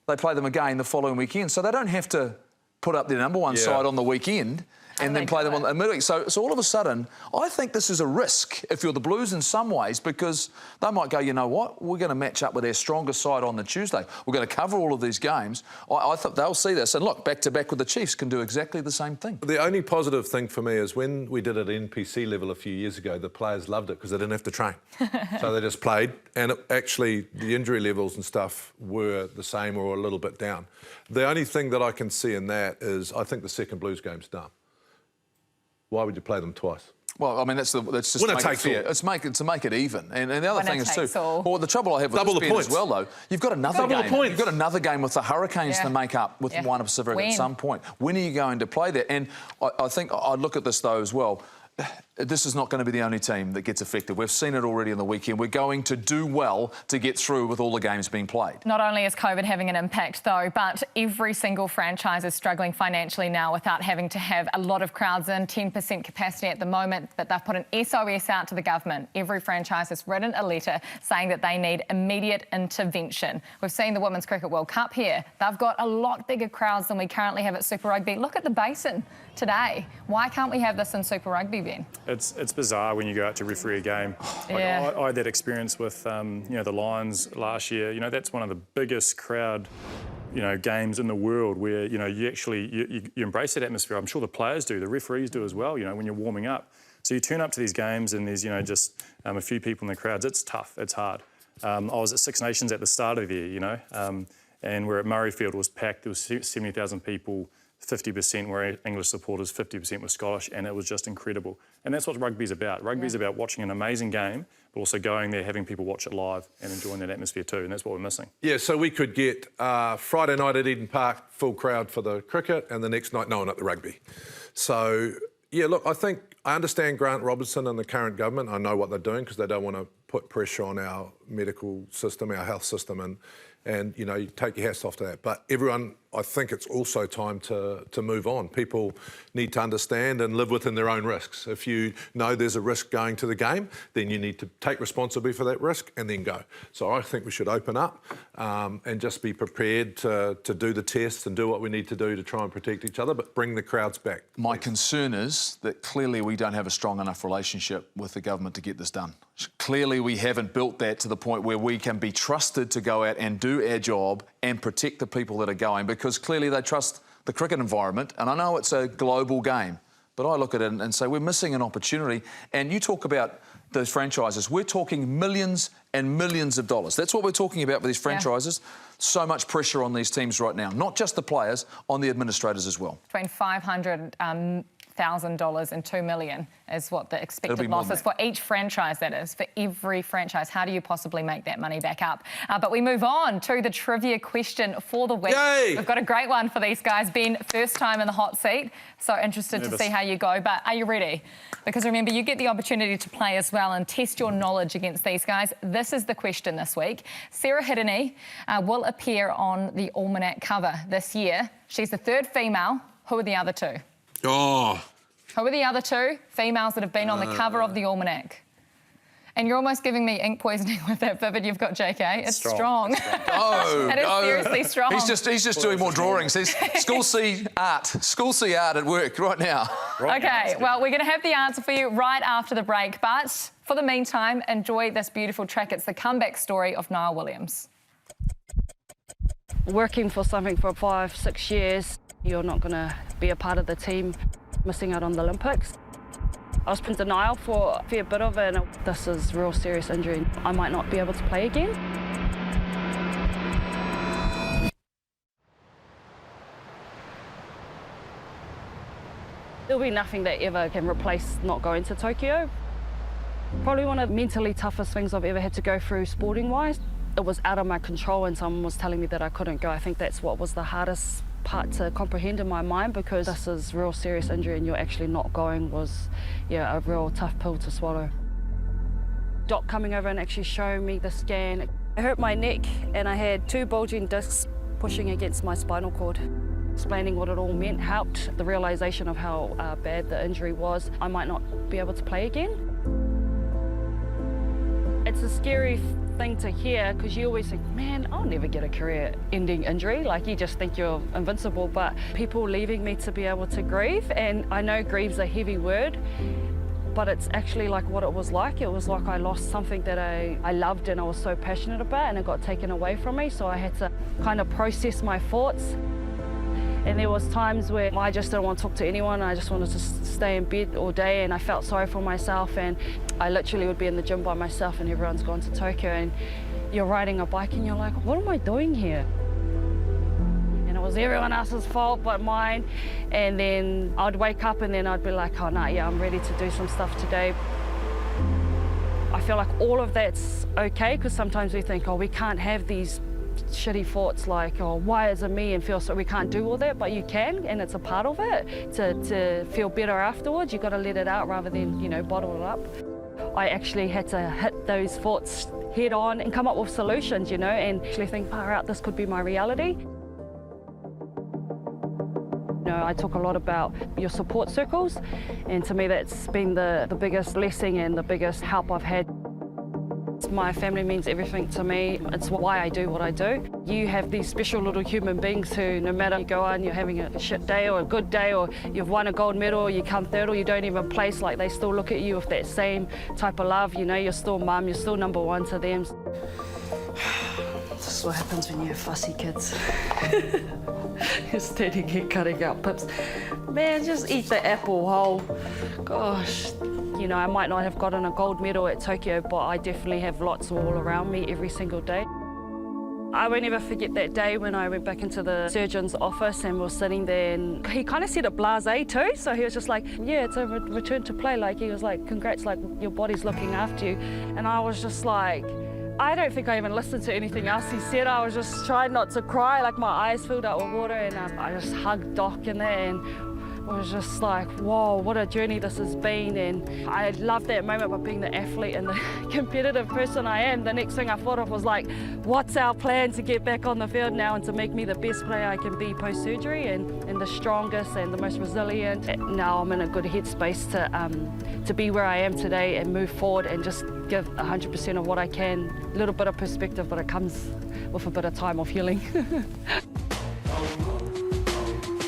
they play them again the following weekend, so they don't have to put up their number 1 side on the weekend and then play them on the midweek. So all of a sudden, I think this is a risk if you're the Blues in some ways, because they might go, you know what, we're going to match up with our strongest side on the Tuesday. We're going to cover all of these games. I thought they'll see this. And look, back-to-back with the Chiefs can do exactly the same thing. The only positive thing for me is when we did it at NPC level a few years ago, the players loved it because they didn't have to train. So they just played, and actually the injury levels and stuff were the same or a little bit down. The only thing that I can see in that is I think the second Blues game's done. Why would you play them twice? Well, I mean, that's just Winner to make it takes fair. all. To make it even. And the other Winner thing is takes too. all. Well, the trouble I have with Double this the bet points. as well, though, you've got another Double the game. points. You've got another game with the Hurricanes to make up with One Pacific When? at some point. When are you going to play that? And I think I look at this though as well. This is not going to be the only team that gets affected. We've seen it already on the weekend. We're going to do well to get through with all the games being played. Not only is COVID having an impact, though, but every single franchise is struggling financially now without having to have a lot of crowds in, 10% capacity at the moment. But they've put an SOS out to the government. Every franchise has written a letter saying that they need immediate intervention. We've seen the Women's Cricket World Cup here. They've got a lot bigger crowds than we currently have at Super Rugby. Look at the Basin today. Why can't we have this in Super Rugby, Ben? It's bizarre when you go out to referee a game. Yeah. I had that experience with the Lions last year. That's one of the biggest crowd games in the world where you actually you embrace that atmosphere. I'm sure the players do, the referees do as well. When you're warming up, so you turn up to these games and there's just a few people in the crowds. It's tough. It's hard. I was at Six Nations at the start of the year, and we're at Murrayfield. It was packed. There was 70,000 people. 50% were English supporters, 50% were Scottish, and it was just incredible. And that's what rugby's about. Rugby's about watching an amazing game, but also going there, having people watch it live and enjoying that atmosphere too, and that's what we're missing. Yeah, so we could get Friday night at Eden Park, full crowd for the cricket, and the next night no one at the rugby. So, yeah, look, I understand Grant Robertson and the current government. I know what they're doing because they don't want to put pressure on our medical system, our health system, and you take your hats off to that. But everyone, I think it's also time to move on. People need to understand and live within their own risks. If you know there's a risk going to the game, then you need to take responsibility for that risk and then go. So I think we should open up and just be prepared to do the tests and do what we need to do to try and protect each other, but bring the crowds back. My concern is that clearly we don't have a strong enough relationship with the government to get this done. Clearly we haven't built that to the point where we can be trusted to go out and do our job and protect the people that are going, because clearly they trust the cricket environment. And I know it's a global game, but I look at it and say we're missing an opportunity. And you talk about those franchises. We're talking millions and millions of dollars. That's what we're talking about with these franchises. Yeah. So much pressure on these teams right now, not just the players, on the administrators as well. Between $500,000 and $2 million is what the expected loss is for each franchise, that is, for every franchise. How do you possibly make that money back up? But we move on to the trivia question for the week. Yay! We've got a great one for these guys. Ben, first time in the hot seat, so interested to see how you go. But are you ready? Because remember, you get the opportunity to play as well and test your knowledge against these guys. This is the question this week. Sarah Hirini will appear on the Almanac cover this year. She's the third female. Who are the other two? Oh. Who are the other two females that have been on the cover of the Almanac? And you're almost giving me ink poisoning with that vivid you've got, JK. It's strong. Oh, it is seriously strong. He's just doing more drawings. He's School C art at work right now. Okay, well, we're going to have the answer for you right after the break. But for the meantime, enjoy this beautiful track. It's the comeback story of Niall Williams. Working for something for 5-6 years, you're not going to be a part of the team, missing out on the Olympics. I was in denial for a fair bit of it, and this is real serious injury. I might not be able to play again. There'll be nothing that ever can replace not going to Tokyo. Probably one of the mentally toughest things I've ever had to go through sporting-wise. It was out of my control and someone was telling me that I couldn't go. I think that's what was the hardest part to comprehend in my mind, because this is real serious injury and you're actually not going was, yeah, a real tough pill to swallow. Doc coming over and actually showing me the scan. I hurt my neck and I had 2 bulging discs pushing against my spinal cord. Explaining what it all meant helped the realisation of how bad the injury was. I might not be able to play again. It's a scary thing to hear, because you always think, man, I'll never get a career-ending injury. Like, you just think you're invincible, but people leaving me to be able to grieve, and I know grieve's a heavy word, but it's actually like what it was like. It was like I lost something that I loved and I was so passionate about, and it got taken away from me, so I had to kind of process my thoughts. And there was times where I just didn't want to talk to anyone. I just wanted to stay in bed all day, and I felt sorry for myself, and I literally would be in the gym by myself and everyone's gone to Tokyo, and you're riding a bike and you're like, what am I doing here? And it was everyone else's fault but mine. And then I'd wake up and then I'd be like, oh no, yeah, I'm ready to do some stuff today. I feel like all of that's okay, because sometimes we think, oh, we can't have these shitty thoughts like, oh, why is it me, and feel so we can't do all that, but you can, and it's a part of it. To feel better afterwards, you've got to let it out rather than, you know, bottle it up. I actually had to hit those thoughts head on and come up with solutions, you know, and actually think, far out, this could be my reality. You know, I talk a lot about your support circles, and to me that's been the biggest blessing and the biggest help I've had. My family means everything to me. It's why I do what I do. You have these special little human beings who, no matter you go on, you're having a shit day or a good day, or you've won a gold medal, or you come third, or you don't even place, like they still look at you with that same type of love. You know, you're still mum, you're still number one to them. This is what happens when you have fussy kids. You're standing here cutting out pips. Man, just eat the apple whole. Gosh. You know, I might not have gotten a gold medal at Tokyo, but I definitely have lots all around me every single day. I won't ever forget that day when I went back into the surgeon's office and was sitting there, and he kind of said it blasé too, so he was just like, yeah, it's a return to play. Like, he was like, congrats, like, your body's looking after you. And I was just like, I don't think I even listened to anything else he said. I was just trying not to cry, like my eyes filled up with water, and I just hugged Doc in there, and was just like, whoa, what a journey this has been. And I love that moment of being the athlete and the competitive person I am. The next thing I thought of was like, what's our plan to get back on the field now and to make me the best player I can be post-surgery, and the strongest and the most resilient. Now I'm in a good headspace to be where I am today and move forward and just give 100% of what I can. A little bit of perspective, but it comes with a bit of time of healing.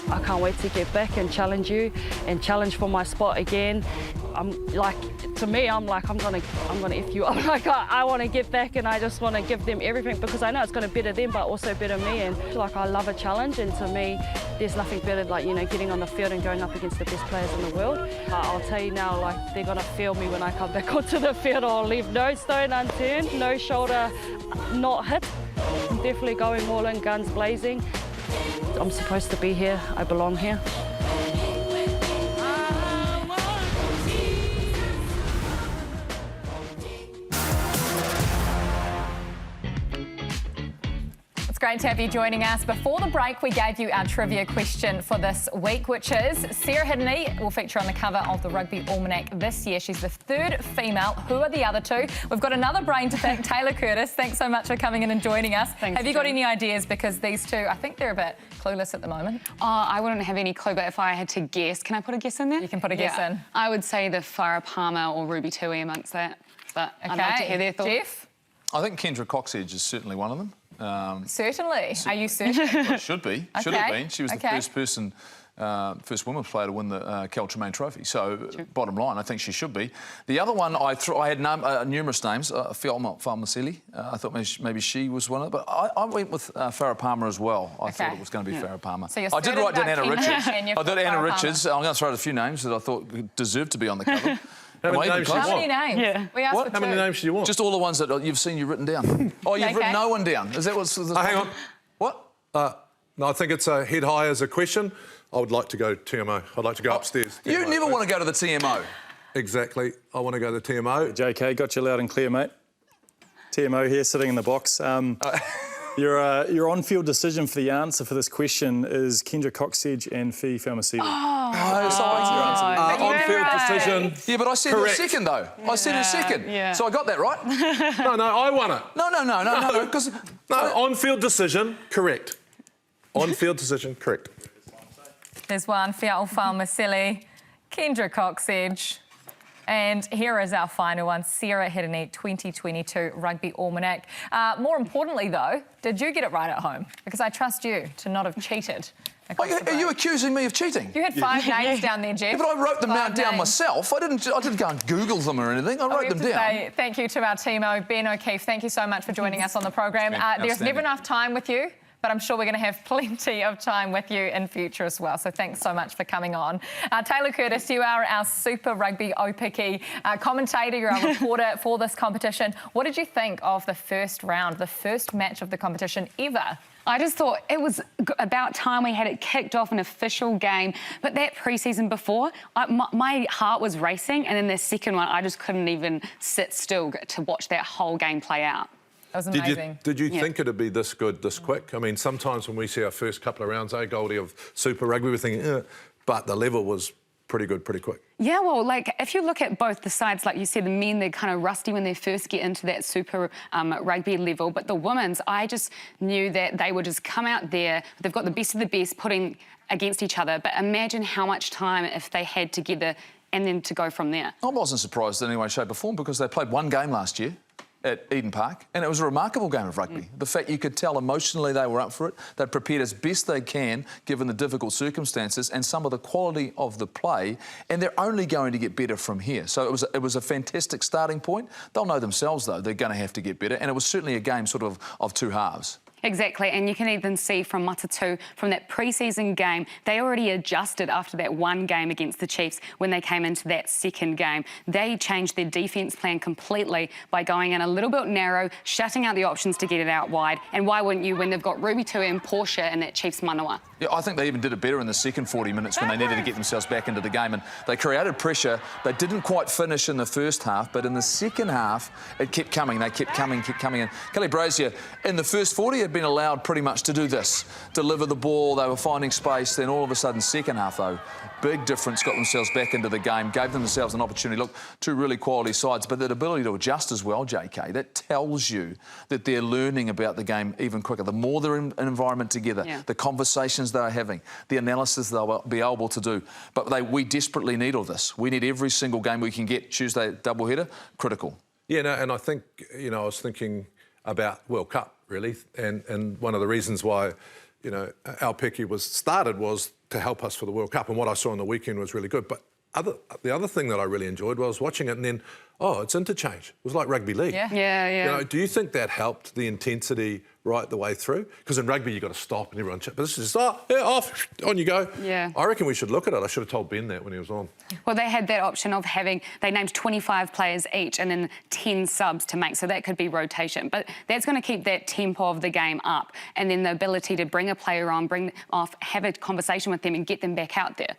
I can't wait to get back and challenge you and challenge for my spot again. I'm like, to me, I'm gonna F you up. Like, I want to get back, and I just want to give them everything, because I know it's going to better them, but also better me. And like, I love a challenge, and to me, there's nothing better like, you know, getting on the field and going up against the best players in the world. I'll tell you now, like, they're gonna feel me when I come back onto the field. I'll leave no stone unturned, no shoulder not hit. I'm definitely going all in, guns blazing. I'm supposed to be here. I belong here. It's great to have you joining us. Before the break, we gave you our trivia question for this week, which is Sarah Hiddeny will feature on the cover of the Rugby Almanac this year. She's the third female. Who are the other two? We've got another brain to pick, Taylor Curtis. Thanks so much for coming in and joining us. Thanks, have you got any ideas? Because these two, I think they're a bit clueless at the moment. I wouldn't have any clue, but if I had to guess, can I put a guess in there? You can put a guess in. I would say the Farah Palmer or Ruby Tui amongst that, but I'd like to hear their thoughts. Jeff? I think Kendra Coxedge is certainly one of them. Certainly. Are you certain? Should be. Should have been. She was the first person, first women's player to win the Cal Tremaine Trophy. So, bottom line, I think she should be. The other one, I had numerous names. Fiona Falmasili. I thought maybe she was one of them. But I went with Farah Palmer as well. I thought it was going to be Farah Palmer. So I did write down Anna Richards. I did Anna Richards. I'm going to throw out a few names that I thought deserved to be on the cover. How many names do you want? How many names? Yeah. We asked for How many names do you want? Just all the ones that you've seen you've written down. Oh, you've written no one down. Is that what's... Hang on. What? No, I think it's a head high as a question. I would like to go TMO. I'd like to go upstairs. You TMO. never want to go to the TMO. Exactly. I want to go to the TMO. JK, got you loud and clear, mate. TMO here, sitting in the box. Your on-field decision for the answer for this question is Kendra Coxedge and Fi Falmasili. On-field decision. Yeah, but I said Correct. it second, though. I said it second. Yeah. So I got that right? No, I won it. No, because... No, on-field decision, correct. On-field decision, correct. There's one, Fiona Falmasili, Kendra Coxedge. And here is our final one, Sarah Hiddeny, 2022 Rugby Almanac. More importantly, though, did you get it right at home? Because I trust you to not have cheated. Are you accusing me of cheating? You had 5 names down there, Jeff. Yeah, but I wrote them down myself. I didn't go and Google them or anything. I wrote them down. Say thank you to our teamo, Ben O'Keefe. Thank you so much for joining us on the program. There's never enough time with you. but I'm sure we're going to have plenty of time with you in future as well. So thanks so much for coming on. Taylor Curtis, you are our Super Rugby Aupiki commentator, you're our reporter for this competition. What did you think of the first round, the first match of the competition ever? I just thought it was about time we had it kicked off, an official game. But that pre-season before, my heart was racing, and then the second one, I just couldn't even sit still to watch that whole game play out. It was amazing. Did you think it'd be this good, this quick? I mean, sometimes when we see our first couple of rounds, Goldie, of Super Rugby, we're thinking, but the level was pretty good, pretty quick. Yeah, well, like, if you look at both the sides, like you said, the men, they're kind of rusty when they first get into that Super Rugby level, but the women's, I just knew that they would just come out there, they've got the best of the best putting against each other, but imagine how much time if they had together and then to go from there. I wasn't surprised in any way, shape or form because they played one game last year at Eden Park, and it was a remarkable game of rugby. The fact you could tell emotionally they were up for it, they prepared as best they can given the difficult circumstances and some of the quality of the play, and they're only going to get better from here. So it was a fantastic starting point. They'll know themselves, though, they're going to have to get better, and it was certainly a game sort of two halves. Exactly, and you can even see from Matatu, from that pre-season game, they already adjusted after that one game against the Chiefs when they came into that second game. They changed their defence plan completely by going in a little bit narrow, shutting out the options to get it out wide. And why wouldn't you when they've got Ruby Tui and Portia in that Chiefs manawa? Yeah, I think they even did it better in the second 40 minutes when they needed to get themselves back into the game, and they created pressure. They didn't quite finish in the first half, but in the second half, it kept coming. They kept coming. And Kelly Brazier, in the first 40, had been allowed pretty much to do this, deliver the ball. They were finding space. Then all of a sudden, second half, though, big difference, got themselves back into the game, gave themselves an opportunity. Look, two really quality sides, but that ability to adjust as well, JK, that tells you that they're learning about the game even quicker. The more they're in an environment together, the conversations they're having, the analysis they'll be able to do. But we desperately need all this. We need every single game we can get. Tuesday doubleheader, critical. Yeah, no, and I think, I was thinking about World Cup, really, and one of the reasons why, Aupiki was started was to help us for the World Cup, and what I saw on the weekend was really good. But the other thing that I really enjoyed was watching it, and then, it's interchange. It was like rugby league. Yeah. Do you think that helped the intensity right the way through? Because in rugby, you've got to stop and everyone... But this is just, off, on you go. Yeah. I reckon we should look at it. I should have told Ben that when he was on. Well, they had that option of they named 25 players each and then 10 subs to make, so that could be rotation. But that's going to keep that tempo of the game up, and then the ability to bring a player on, bring off, have a conversation with them and get them back out there.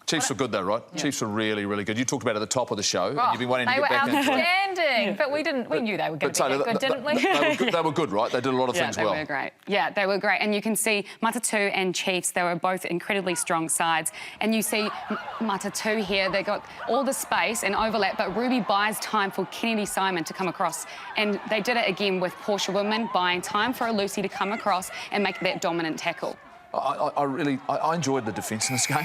Chiefs were good though, right? Yeah. Chiefs were really, really good. You talked about it at the top of the show. And you've been waiting to get back in. They were outstanding, but we knew they were going to be good, didn't we? They were good, right? They did a lot of things well. They were great. Yeah, they were great. And you can see Matatu and Chiefs, they were both incredibly strong sides. And you see Matatu here, they got all the space and overlap, but Ruby buys time for Kennedy Simon to come across. And they did it again with Portia Woodman, buying time for a Lucy to come across and make that dominant tackle. I enjoyed the defence in this game.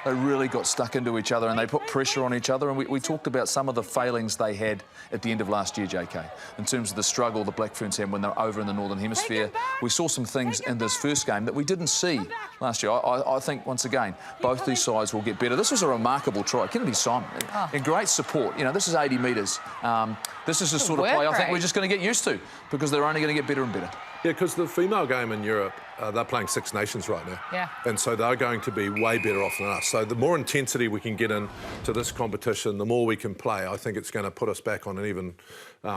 They really got stuck into each other and they put pressure on each other. And we talked about some of the failings they had at the end of last year, JK, in terms of the struggle the Black Ferns had when they were over in the Northern Hemisphere. We saw some things in this first game that we didn't see last year. I think, once again, both these sides will get better. This was a remarkable try. Kennedy Simon, in great support. This is 80 metres. This is the sort of play I think we're just going to get used to because they're only going to get better and better. Yeah, because the female game in Europe, they're playing Six Nations right now. Yeah. And so they're going to be way better off than us. So the more intensity we can get into this competition, the more we can play, I think it's going to put us back on an even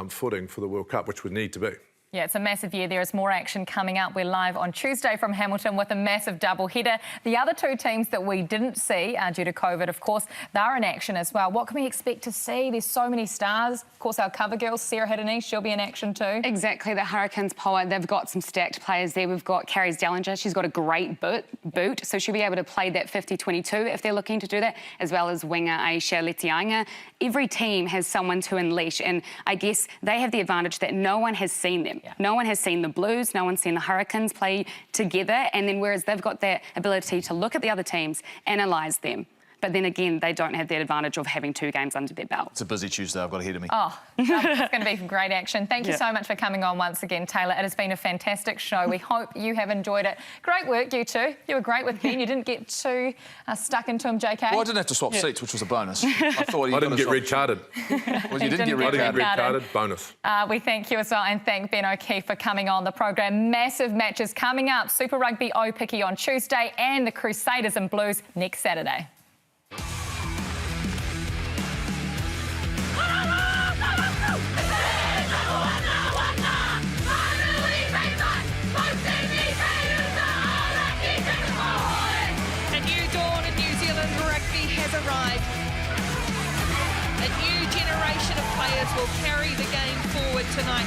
footing for the World Cup, which we need to be. Yeah, it's a massive year. There is more action coming up. We're live on Tuesday from Hamilton with a massive double header. The other two teams that we didn't see due to COVID, of course, they're in action as well. What can we expect to see? There's so many stars. Of course, our cover girl, Sarah Hiddeny, she'll be in action too. Exactly. The Hurricanes Power, they've got some stacked players there. We've got Carrie Dellinger. She's got a great boot, so she'll be able to play that 50-22 if they're looking to do that, as well as winger Aisha Letianga. Every team has someone to unleash, and I guess they have the advantage that no one has seen them. Yeah. No one has seen the Blues, no one's seen the Hurricanes play together, and then whereas they've got that ability to look at the other teams, analyse them, But then again, they don't have that advantage of having 2 games under their belt. It's a busy Tuesday, I've got ahead of me. Oh, it's going to be great action. Thank you so much for coming on once again, Taylor. It has been a fantastic show. We hope you have enjoyed it. Great work, you two. You were great with Ben. You didn't get too stuck into him, JK. Well, I didn't have to swap seats, which was a bonus. I thought I didn't get red carded. Well, you didn't get red carded. Bonus. We thank you as well, and thank Ben O'Keefe for coming on the program. Massive matches coming up. Super Rugby Aupiki on Tuesday and the Crusaders in Blues next Saturday. Arrived. A new generation of players will carry the game forward tonight.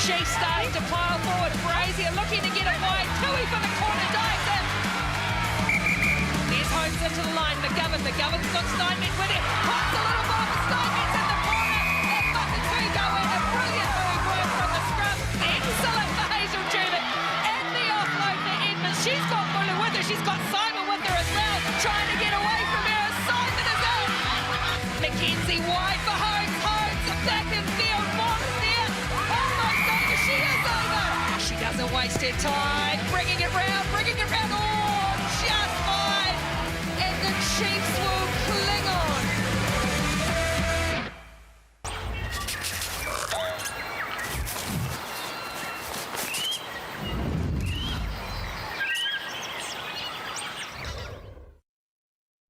She's starting to pile forward. Brazier looking to get it wide. Tui for the corner, dives in. There's Holmes into the line. McGovern's got Steinmetz with it. Pops a little ball for Steinmetz in the corner. And Matutu go in. A brilliant move work from the scrum. Excellent for Hazel Judith. And the offload for Edmonds. She's got Mulu with her. She's got Simon with her as well. Trying to get away from her. Simon is in. Mackenzie wide for Holmes. Holmes back in field. Morris there. Almost over. She is over. She doesn't waste her time. Bringing it round. Oh, just fine. And the Chiefs will